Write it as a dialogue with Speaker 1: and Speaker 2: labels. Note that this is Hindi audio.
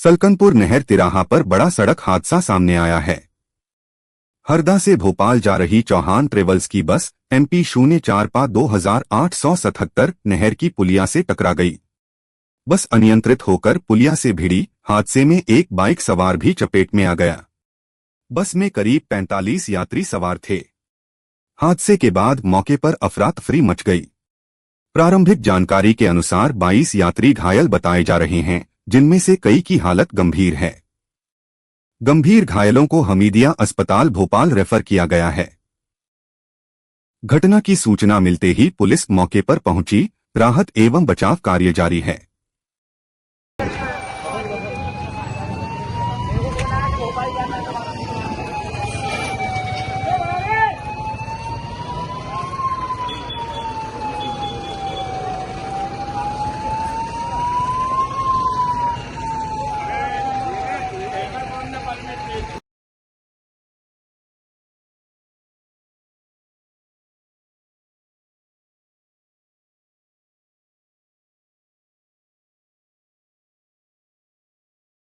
Speaker 1: सलकनपुर नहर तिराहा पर बड़ा सड़क हादसा सामने आया है। हरदा से भोपाल जा रही चौहान ट्रेवल्स की बस MP04 2877 नहर की पुलिया से टकरा गई। बस अनियंत्रित होकर पुलिया से भिड़ी। हादसे में एक बाइक सवार भी चपेट में आ गया। बस में करीब 45 यात्री सवार थे। हादसे के बाद मौके पर अफरा-तफरी मच गई। प्रारंभिक जानकारी के अनुसार 22 यात्री घायल बताए जा रहे हैं, जिनमें से कई की हालत गंभीर है। गंभीर घायलों को हमीदिया अस्पताल भोपाल रेफर किया गया है। घटना की सूचना मिलते ही पुलिस मौके पर पहुंची। राहत एवं बचाव कार्य जारी है।